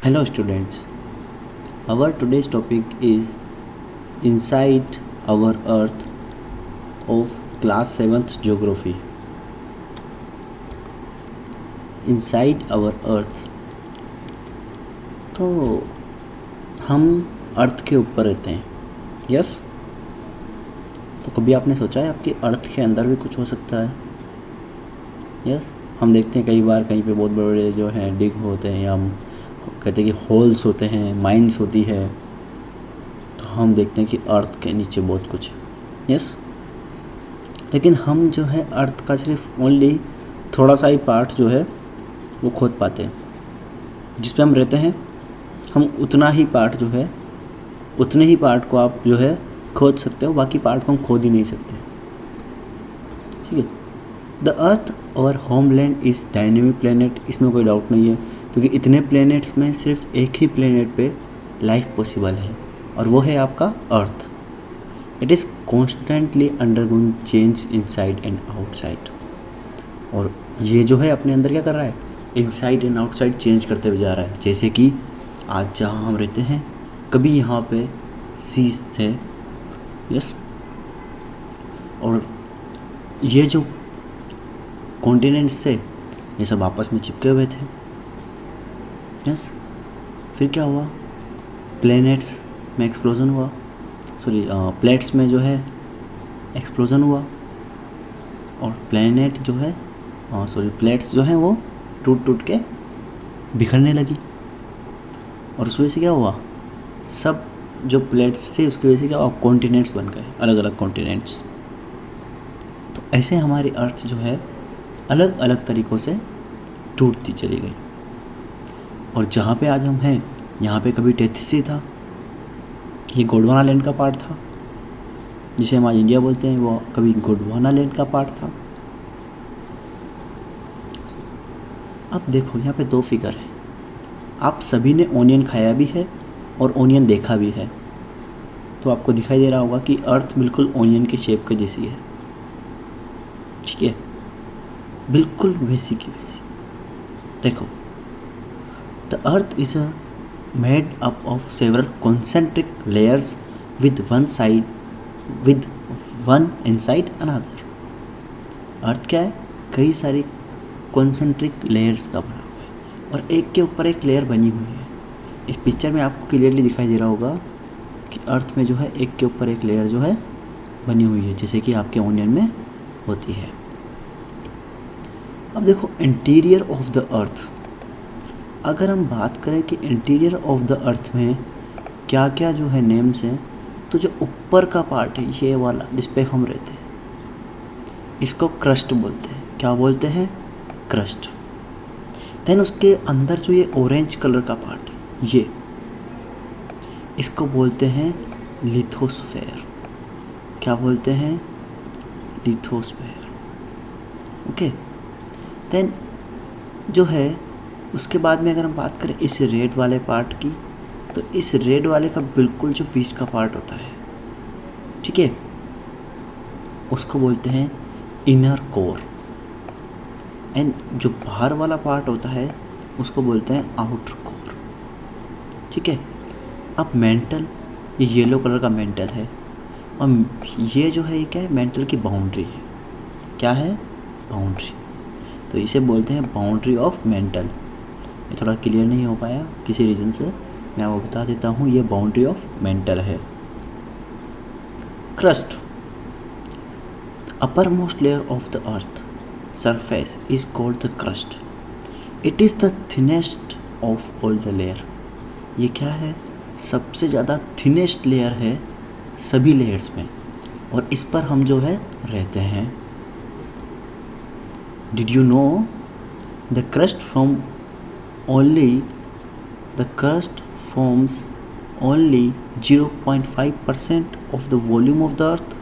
Hello students, our today's topic is Inside Our Earth of Class 7th Geography. Inside Our Earth, तो हम अर्थ के ऊपर रहते हैं, यस। तो कभी आपने सोचा है आपकी अर्थ के अंदर भी कुछ हो सकता है? यस, हम देखते हैं कई बार कहीं पे बहुत बड़े बड़े जो हैं डिग होते हैं, या हम कहते हैं कि होल्स होते हैं, माइंस होती है, तो हम देखते हैं कि अर्थ के नीचे बहुत कुछ है, यस। लेकिन हम जो है अर्थ का सिर्फ ओनली थोड़ा सा ही पार्ट जो है वो खोद पाते हैं। जिस पे हम रहते हैं हम उतना ही पार्ट जो है, उतने ही पार्ट को आप जो है खोद सकते हो, बाकी पार्ट को हम खोद ही नहीं सकते, ठीक है। द अर्थ और होमलैंड इज़ डायनेमिक प्लेनेट, इसमें कोई डाउट नहीं है, क्योंकि इतने प्लेनेट्स में सिर्फ एक ही प्लेनेट पे लाइफ पॉसिबल है, और वो है आपका earth. It is constantly undergoing change inside and outside, और ये जो है अपने अंदर क्या कर रहा है, इनसाइड एंड आउटसाइड चेंज करते हुए जा रहा है। जैसे कि आज जहाँ हम रहते हैं, कभी यहाँ पे सीज थे, यस, और ये जो कॉन्टिनेंट्स थे ये सब आपस में चिपके हुए थे, यस। फिर क्या हुआ, प्लैनेट्स में एक्सप्लोजन हुआ, प्लेट्स में जो है एक्सप्लोजन हुआ, और प्लैनेट जो है प्लेट्स जो हैं वो टूट टूट के बिखरने लगी, और उस वजह से क्या हुआ, सब जो प्लेट्स थे उसकी वजह से क्या हुआ, कॉन्टिनेंट्स बन गए, अलग अलग कॉन्टिनेंट्स। तो ऐसे हमारी अर्थ जो है अलग अलग तरीक़ों से टूटती चली गई, और जहाँ पे आज हम हैं यहाँ पे कभी टेथिसी था, ये गोंडवाना लैंड का पार्ट था, जिसे हम आज इंडिया बोलते हैं, वो कभी गोंडवाना लैंड का पार्ट था। अब देखो यहाँ पे दो फिगर है, आप सभी ने ओनियन खाया भी है और ओनियन देखा भी है, तो आपको दिखाई दे रहा होगा कि अर्थ बिल्कुल ओनियन के शेप के जैसी है, ठीक है, बिल्कुल वैसी की वैसी। देखो, the earth is a made up of several concentric layers with one inside another. Earth क्या है, कई सारी कॉन्सेंट्रिक लेयर्स का बना हुआ है, और एक के ऊपर एक लेयर बनी हुई है। इस पिक्चर में आपको क्लियरली दिखाई दे रहा होगा कि अर्थ में जो है एक के ऊपर एक लेयर जो है बनी हुई है, जैसे कि आपके ओनियन में होती है। अब देखो, इंटीरियर ऑफ द अर्थ, अगर हम बात करें कि इंटीरियर ऑफ द अर्थ में क्या क्या जो है नेम्स हैं, तो जो ऊपर का पार्ट है ये वाला जिस पे हम रहते हैं, इसको क्रस्ट बोलते हैं। क्या बोलते हैं? क्रस्ट। देन उसके अंदर जो ये ऑरेंज कलर का पार्ट है, ये इसको बोलते हैं लिथोस्फेयर। क्या बोलते हैं? Lithosphere, okay. देन जो है उसके बाद में अगर हम बात करें इस रेड वाले पार्ट की, तो इस रेड वाले का बिल्कुल जो बीच का पार्ट होता है, ठीक है, उसको बोलते हैं इनर कोर, एंड जो बाहर वाला पार्ट होता है उसको बोलते हैं आउटर कोर, ठीक है। अब मेंटल, ये येलो कलर का मेंटल है, और ये जो है ये क्या है, मेंटल की बाउंड्री है। क्या है? बाउंड्री। तो इसे बोलते हैं बाउंड्री ऑफ मेंटल। ये थोड़ा क्लियर नहीं हो पाया किसी रीज़न से, मैं आपको बता देता हूँ, ये बाउंड्री ऑफ मेंटल है। Crust, upper most layer of the earth surface is called the crust. It is the thinnest of all the layer. ये क्या है? सबसे ज़्यादा थिनेस्ट लेयर है सभी लेयर्स में, और इस पर हम जो है रहते हैं। Did you know the crust forms only 0.5% of the volume of the earth?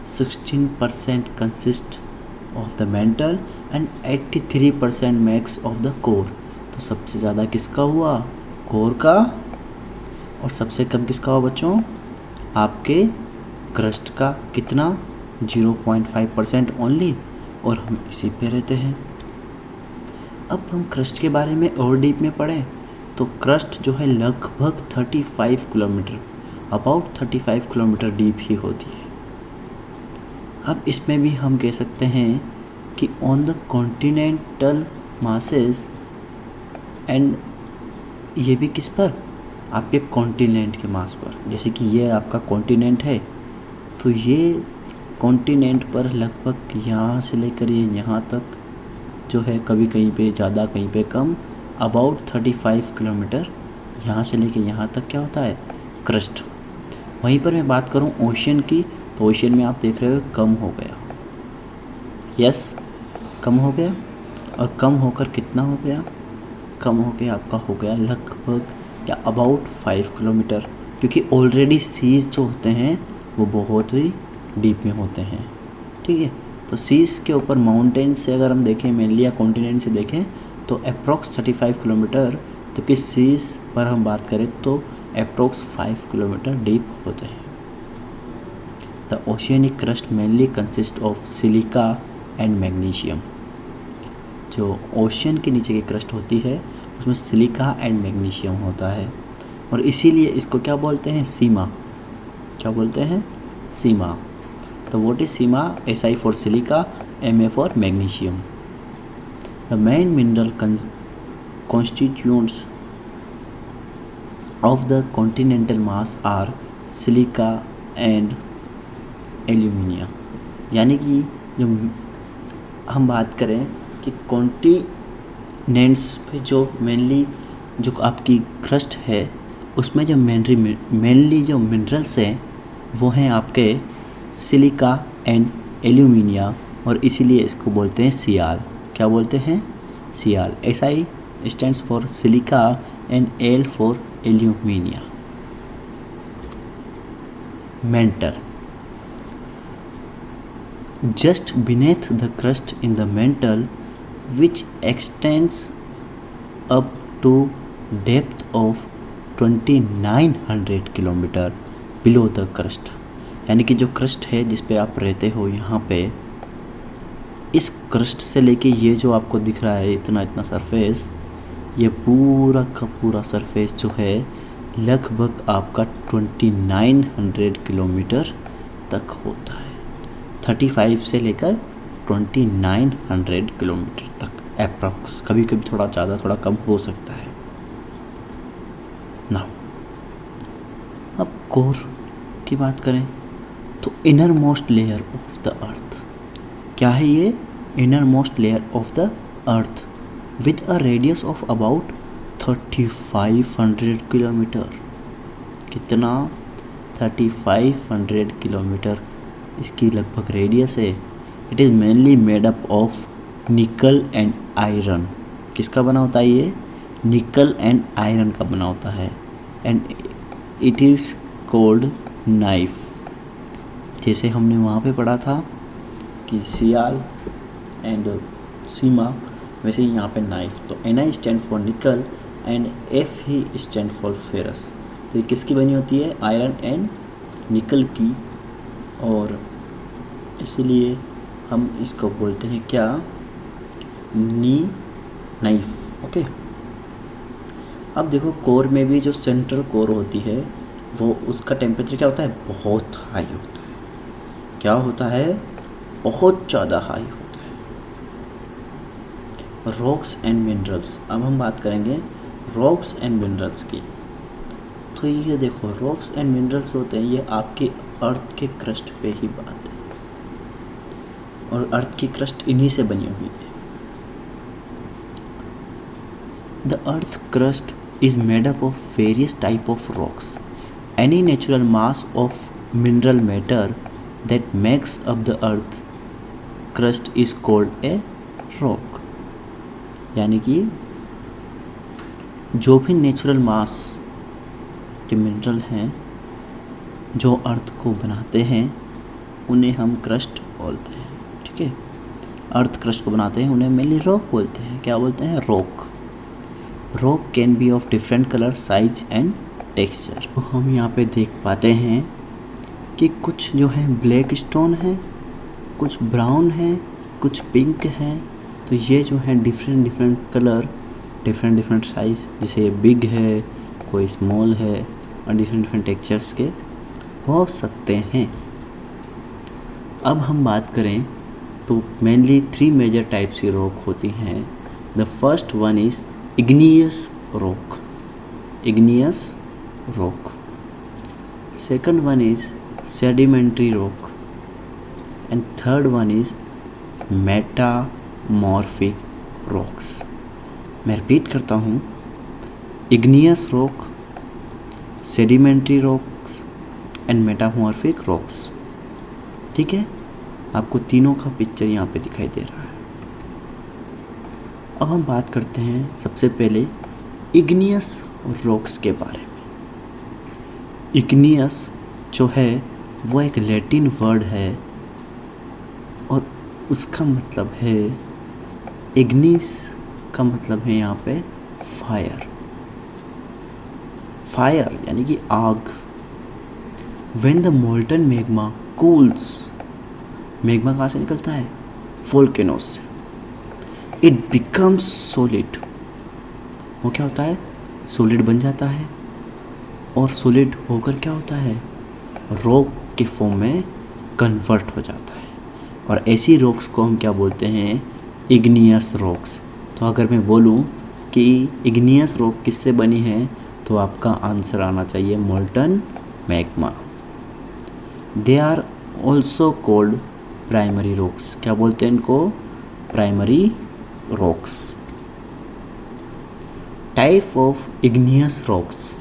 16% consists of the mantle and 83% makes of the core. तो सबसे ज़्यादा किसका हुआ? कोर का, और सबसे कम किसका हुआ बच्चों? आपके क्रस्ट का। कितना? 0.5% ओनली, और हम इसी पे रहते हैं। अब हम क्रस्ट के बारे में और डीप में पढ़ें तो क्रस्ट जो है लगभग 35 किलोमीटर, अबाउट 35 किलोमीटर डीप ही होती है। अब इसमें भी हम कह सकते हैं कि on the continental masses and, ये भी किस पर, आपके कॉन्टिनेंट के मास पर। जैसे कि ये आपका कॉन्टिनेंट है तो ये कॉन्टिनेंट पर लगभग यहाँ से लेकर ये यहाँ तक जो है, कभी कहीं पे ज़्यादा कहीं पे कम, अबाउट 35 किलोमीटर यहाँ से लेकर यहाँ तक क्या होता है, क्रस्ट। वहीं पर मैं बात करूँ ओशियन की तो ओशियन में आप देख रहे हो कम हो गया, यस कम हो गया। और कम होकर कितना हो गया, कम होकर आपका हो गया लगभग या अबाउट 5 किलोमीटर, क्योंकि ऑलरेडी सीज जो होते हैं वो बहुत ही डीप में होते हैं, ठीक है। तो सीज के ऊपर माउंटेन से अगर हम देखें मेनली, या कॉन्टिनेंट से देखें तो अप्रॉक्स 35 किलोमीटर, तो कि सीज पर हम बात करें तो अप्रॉक्स 5 किलोमीटर डीप होते हैं। The oceanic crust mainly consist of silica and magnesium. जो ओशियन के नीचे की क्रस्ट होती है उसमें सिलिका एंड मैग्नीशियम होता है, और इसीलिए इसको क्या बोलते हैं, सीमा। क्या बोलते हैं, सीमा। तो what is Seema? SI for silica, MA for magnesium. The main mineral constituents of the continental mass are silica and alumina। यानी कि जो हम बात करें कि कॉन्टिनेंट्स पे जो मेनली जो आपकी क्रस्ट है उसमें जो मेनली जो मिनरल्स हैं वो हैं आपके सिलिका एंड एल्यूमिनिया, और इसीलिए इसको बोलते हैं सियाल। क्या बोलते हैं, सियाल। SI stands for silica and L for alumina. Mentor, just beneath the crust in the mantle which extends up to depth of 2900 kilometre below the crust। यानी कि जो क्रस्ट है जिस पे आप रहते हो यहाँ पे, इस क्रस्ट से लेके ये जो आपको दिख रहा है इतना इतना सरफेस, ये पूरा का पूरा सरफेस जो है लगभग आपका 2900 किलोमीटर तक होता है। 35 से लेकर 2900 किलोमीटर तक अप्रॉक्स, कभी कभी थोड़ा ज़्यादा थोड़ा कम हो सकता है ना। अब कोर की बात करें तो inner most layer of the earth. क्या है ये? Inner most layer of the earth with a radius of about 3500 kilometre. कितना? 3500 किलोमीटर इसकी लगभग रेडियस है। It is mainly made up of निकल एंड आयरन। किसका बना होता है ये? निकल एंड आयरन का बना होता है, and it is cold knife. जैसे हमने वहाँ पे पढ़ा था कि सियाल एंड सीमा, वैसे ही यहाँ पे नाइफ। तो Ni स्टैंड फॉर निकल and F he stand for ferrous. तो ये किसकी बनी होती है? आयरन एंड निकल की, और इसलिए हम इसको बोलते हैं क्या? नाइफ। ओके। अब देखो कोर में भी जो सेंट्रल कोर होती है वो उसका टेम्परेचर क्या होता है? बहुत हाई होता है। क्या होता है? बहुत ज़्यादा हाई होता है। रॉक्स एंड मिनरल्स, अब हम बात करेंगे रॉक्स एंड मिनरल्स की। तो ये देखो रॉक्स एंड मिनरल्स होते हैं, ये आपके अर्थ के क्रस्ट पे ही बात है, और अर्थ की क्रस्ट इन्हीं से बनी हुई है। The earth crust is made up of various type of rocks. Any natural mass of mineral matter that makes up the earth crust is called a rock। यानी कि जो भी नेचुरल मास के मिनरल हैं जो अर्थ को बनाते हैं उन्हें हम क्रस्ट बोलते हैं, ठीक है। अर्थ क्रस्ट को बनाते हैं उन्हें मेनली रॉक बोलते हैं। क्या बोलते हैं? Rock. Rock can be of different colour, size and texture. तो हम यहाँ पे देख पाते हैं कि कुछ जो है ब्लैक स्टोन है, कुछ ब्राउन है, कुछ पिंक है, तो ये जो है different different colour, different different size, जैसे बिग है, कोई स्मॉल है, और डिफरेंट डिफरेंट टेक्सचर्स के हो सकते हैं। अब हम बात करें तो मेनली 3 मेजर टाइप्स की रॉक होती हैं। The first one is igneous rock, igneous rock. Second one is sedimentary rock, and third one is metamorphic rocks. मैं रिपीट करता हूँ, igneous rock, sedimentary rocks and metamorphic rocks. ठीक है, आपको तीनों का पिक्चर यहाँ पे दिखाई दे रहा है। अब हम बात करते हैं सबसे पहले इग्नियस रॉक्स के बारे में। इग्नियस जो है वो एक लैटिन वर्ड है और उसका मतलब है, इग्निस का मतलब है यहाँ पे फायर, फायर यानी कि आग। When the molten magma cools, magma कहाँ से निकलता है? वोल्केनोस से। इट बिकम्स सॉलिड, वो क्या होता है? सॉलिड बन जाता है, और सॉलिड होकर क्या होता है? रॉक के फॉर्म में कन्वर्ट हो जाता है। और ऐसी रॉक्स को हम क्या बोलते हैं? Igneous rocks. तो अगर मैं बोलूँ कि इग्नियस रॉक किससे बनी है, तो आपका आंसर आना चाहिए molten magma. They are also called primary rocks. क्या बोलते हैं इनको? Primary rocks. Type of igneous rocks,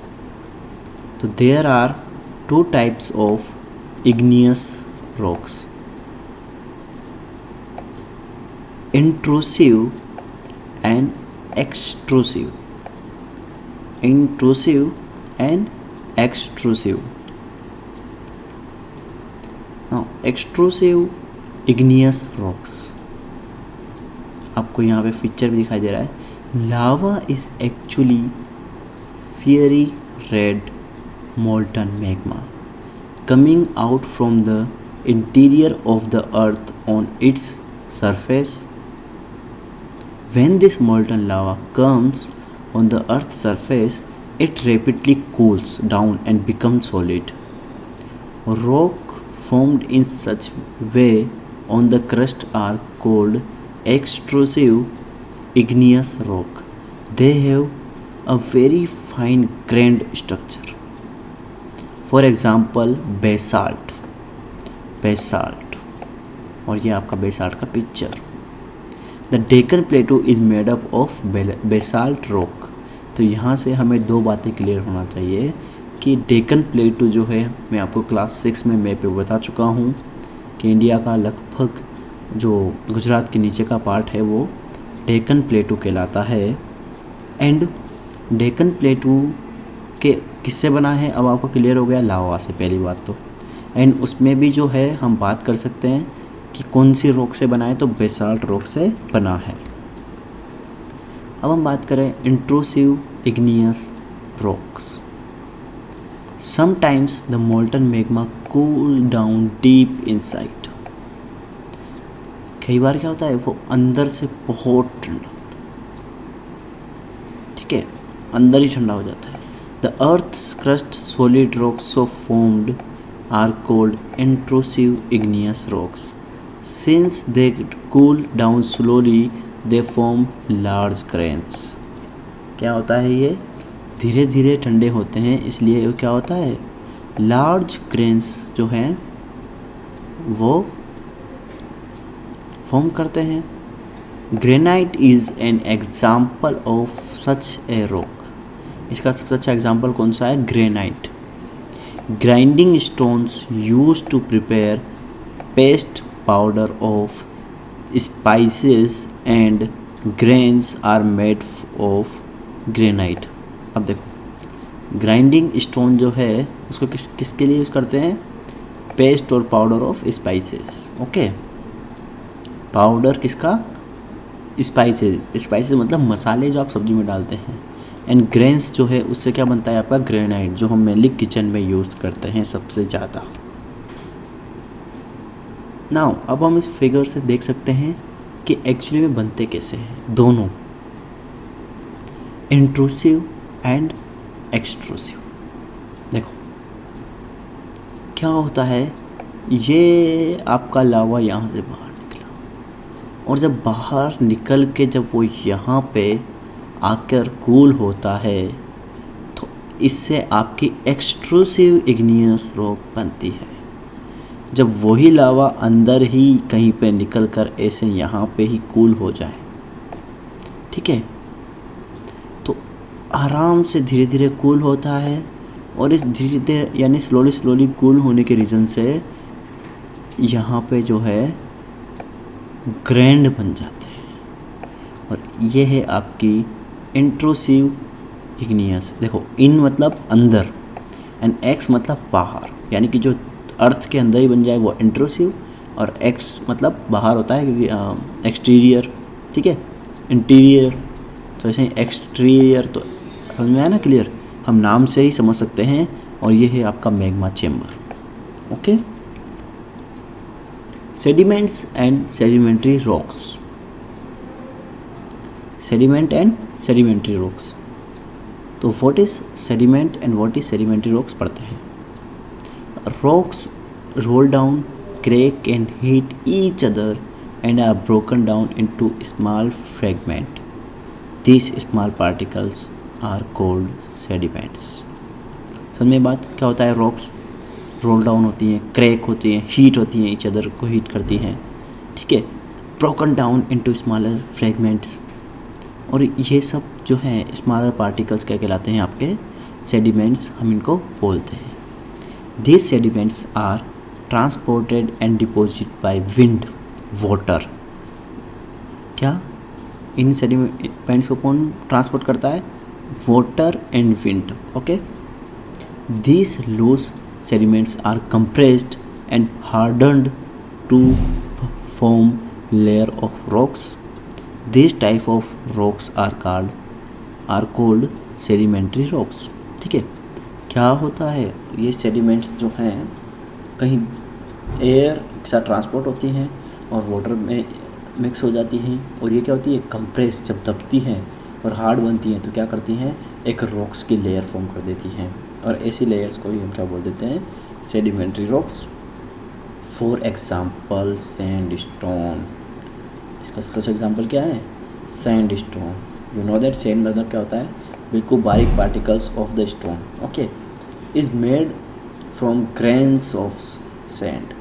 तो there are 2 types of igneous rocks, intrusive and extrusive, intrusive and extrusive. Now extrusive igneous rocks, आपको यहाँ पे पिक्चर भी दिखाई दे रहा है। Lava is actually fiery red molten magma coming out from the interior of the earth on its surface. When this molten lava comes on the earth's surface, it rapidly cools down and becomes solid. Rock formed in such way on the crust are called extrusive igneous rock. They have a very fine grained structure. For example, basalt, basalt, और ये आपका basalt का picture. The Deccan प्लेटू is made up of basalt rock. तो यहाँ से हमें 2 बातें clear होना चाहिए कि डेक्कन प्लेटू जो है, मैं आपको क्लास 6 में मैप पे बता चुका हूँ कि इंडिया का लगभग जो गुजरात के नीचे का पार्ट है वो डेक्कन प्लेटू कहलाता है। एंड डेक्कन प्लेटू के किससे बना है, अब आपको क्लियर हो गया, लावा से, पहली बात तो। एंड उसमें भी जो है हम बात कर सकते हैं कि कौन सी रॉक से बना है, तो बेसाल्ट रॉक से बना है। अब हम बात करें intrusive igneous rocks. Sometimes the molten magma cool down deep inside. कई बार क्या होता है, वो अंदर से बहुत ठंडा होता है। ठीक है, अंदर ही ठंडा हो जाता है। The earth's crust solid rocks so formed are called intrusive igneous rocks. Since they cool down slowly, they form large grains. क्या होता है, ये धीरे धीरे ठंडे होते हैं, इसलिए वो क्या होता है, लार्ज ग्रेन्स जो हैं वो फॉर्म करते हैं। Granite is an example of such a rock. इसका सबसे अच्छा एग्जाम्पल कौन सा है? Granite. Grinding stones use to prepare paste powder of spices and grains are made of granite। अब देखो, ग्राइंडिंग स्टोन जो है उसको किसके लिए यूज़ करते हैं? पेस्ट और powder of spices. Okay, powder किसका? स्पाइसेस। स्पाइसेस मतलब मसाले जो आप सब्जी में डालते हैं। एंड ग्रेन्स जो है उससे क्या बनता है आपका? ग्रेनाइट, जो हम मेनली किचन में यूज़ करते हैं सबसे ज़्यादा। नाउ अब हम इस फिगर से देख सकते हैं कि एक्चुअली में बनते कैसे हैं दोनों, इंट्रूसिव एंड एक्सट्रूसिव। देखो क्या होता है, ये आपका लावा यहाँ से बाहर निकला, और जब बाहर निकल के जब वो यहाँ पे आकर कूल होता है तो इससे आपकी एक्सट्रूसिव इग्नियस रॉक बनती है। जब वही लावा अंदर ही कहीं पे निकल कर ऐसे यहाँ पे ही कूल हो जाए, ठीक है, तो आराम से धीरे धीरे कूल होता है, और इस धीरे धीरे यानी स्लोली कूल होने के रीज़न से यहाँ पे जो है ग्रैंड बन जाते हैं, और ये है आपकी इंट्रूसिव इग्नियस। देखो इन मतलब अंदर एंड एक्स मतलब बाहर, यानी कि जो अर्थ के अंदर ही बन जाए वो इंट्रूसिव, और एक्स मतलब बाहर होता है क्योंकि एक्सटीरियर, ठीक है, इंटीरियर, तो ऐसे ही एक्सटीरियर। तो समझ में आया ना क्लियर, हम नाम से ही समझ सकते हैं। और ये है आपका magma chamber. Okay, sediments and sedimentary rocks. Sediment and sedimentary rocks, तो what is sediment and what is sedimentary rocks पढ़ते हैं। Rocks roll down, crack and hit each other and are broken down into small fragments. These small particles are called sediments. समझ में बात क्या होता है, rocks roll down होती हैं, क्रैक होती हैं, हीट होती हैं, ईच अदर को हीट करती हैं, ठीक है, broken down into smaller fragments, और ये सब जो हैं स्मॉलर पार्टिकल्स क्या कहलाते हैं, आपके सेडिमेंट्स हम इनको बोलते हैं। These sediments are transported and deposited by wind, water. क्या इन सेडिमेंट्स को कौन ट्रांसपोर्ट करता है, water and wind. Okay, these loose sediments are compressed and hardened to form layer of rocks. These type of rocks are called sedimentary rocks. ठीक है, क्या होता है, ये सेडिमेंट्स जो हैं कहीं एयर के साथ ट्रांसपोर्ट होती हैं और वाटर में मिक्स हो जाती हैं, और ये क्या होती है, कंप्रेस जब दबती हैं और हार्ड बनती हैं तो क्या करती हैं, एक रॉक्स की लेयर फॉर्म कर देती हैं, और ऐसी लेयर्स को ही हम क्या बोल देते हैं, sedimentary rocks. For example sand stone, इसका सबसे अच्छा एग्जांपल क्या है, sand stone. You know that sand मतलब क्या होता है, बिल्कुल बारीक particles of the stone, okay, is made from grains of sand.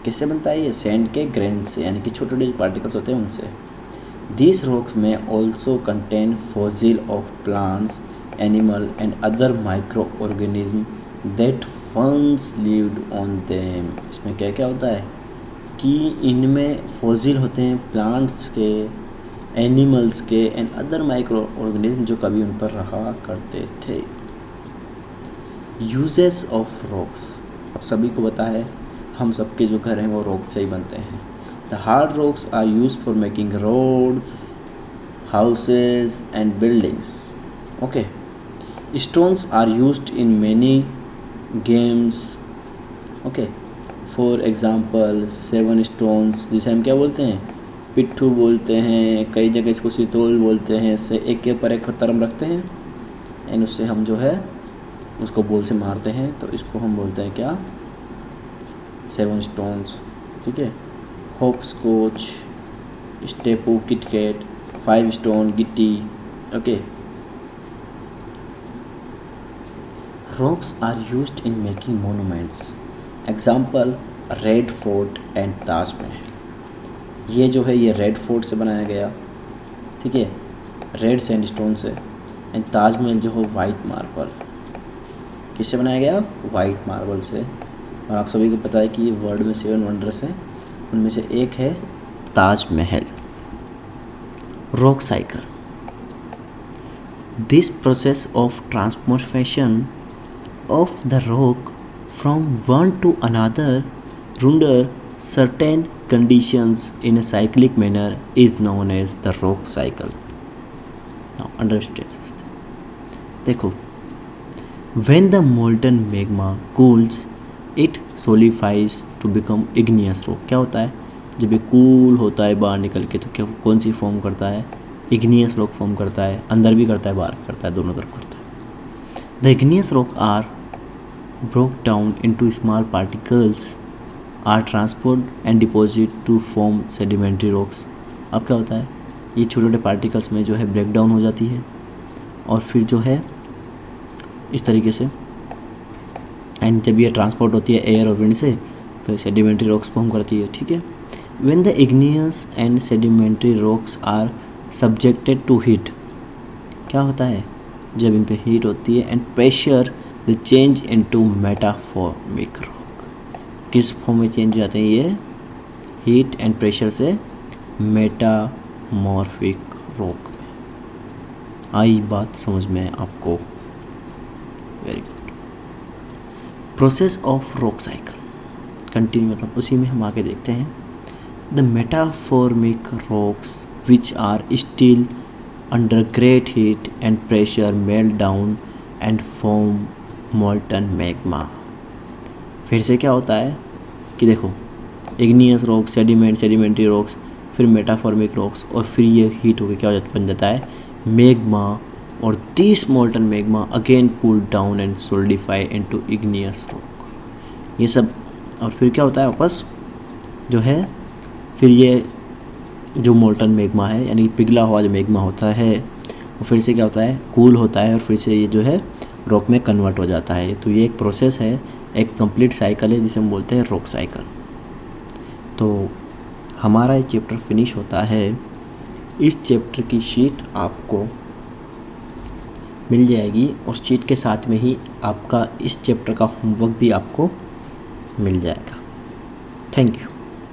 किससे बनता है ये, सैंड के ग्रेन से, यानी कि छोटे छोटे पार्टिकल्स होते हैं उनसे। These rocks may also contain fossil of plants, animal and other microorganisms that once lived on them. इसमें क्या क्या होता है कि इनमें फॉसिल होते हैं प्लांट्स के, एनिमल्स के एंड अदर माइक्रो ऑर्गेनिज्म जो कभी उन पर रहा करते थे। यूजेस ऑफ रॉक्स, अब सभी को पता है हम सबके जो घर हैं वो रॉक से ही बनते हैं। The hard rocks are used for making roads, houses and buildings. Okay. Stones are used in many games. Okay. For example, 7 stones जिसे हम क्या बोलते हैं, पिट्ठू बोलते हैं, कई जगह इसको सितोल बोलते हैं, इससे एक के ऊपर एक पत्थर हम रखते हैं एंड उससे हम जो है उसको बॉल से मारते हैं, तो इसको हम बोलते हैं क्या, 7 stones। ठीक है, होप स्कॉच, स्टेपो, किटकैट, 5 स्टोन, गिट्टी। Okay, rocks are used in making monuments, example Red Fort and Taj Mahal. ये जो है ये रेड फोर्ट से बनाया गया, ठीक है, रेड सैंडस्टोन से, एंड ताजमहल जो हो वाइट मार्बल। किससे बनाया गया, वाइट मार्बल से। और आप सभी को पता है कि ये वर्ल्ड में 7 वंडर्स हैं, उनमें से एक है Taj Mahal. Rock cycle, this process of transformation of the rock from one to another under certain conditions in a cyclic manner is known as the rock cycle. Now understand, देखो, when the molten magma cools it solidifies to become igneous rock. क्या होता है, जब ये cool होता है बाहर निकल के तो क्या कौन सी फॉर्म करता है, इग्नियस रॉक फॉर्म करता है, अंदर भी करता है बाहर करता है, दोनों तरफ करता है। The igneous rock are broke down into small particles are transported and deposited to form sedimentary rocks। अब क्या होता है, ये छोटे छोटे पार्टिकल्स में जो है ब्रेक डाउन हो जाती है और फिर जो है इस तरीके से, एंड जब ये ट्रांसपोर्ट होती है एयर और विंड से तो सेडिमेंट्री रॉक्स फॉर्म करती है। ठीक है, when the igneous and sedimentary rocks are subjected to heat, क्या होता है जब इन पे हीट होती है and pressure the change into metamorphic rock. किस फॉर्म में चेंज हो जाते हैं ये, हीट एंड प्रेशर से मेटामॉर्फिक रॉक में। आई बात समझ में आपको? Very good. Process of rock cycle continue, मतलब उसी में हम आगे देखते हैं। The metamorphic rocks which are still under great heat and pressure melt down and form molten magma. फिर से क्या होता है कि देखो, इग्नियस रॉक्स, सेडिमेंट्री रॉक्स, फिर मेटाफॉर्मिक रॉक्स, और फिर ये हीट होकर क्या हो जाता, बन जाता है मैग्मा, और this molten magma again cool down and solidify into igneous rock. ये सब, और फिर क्या होता है वापस जो है, फिर ये जो मोल्टन मैग्मा है यानी पिघला हुआ जो मैग्मा होता है वो फिर से क्या होता है, कूल होता है और फिर से ये जो है रॉक में कन्वर्ट हो जाता है। तो ये एक प्रोसेस है, एक कंप्लीट साइकिल है जिसे हम बोलते हैं रॉक साइकिल। तो हमारा ये चैप्टर फिनिश होता है। इस चैप्टर की शीट आपको मिल जाएगी और शीट के साथ में ही आपका इस चैप्टर का होमवर्क भी आपको मिल जाएगा। Thank you.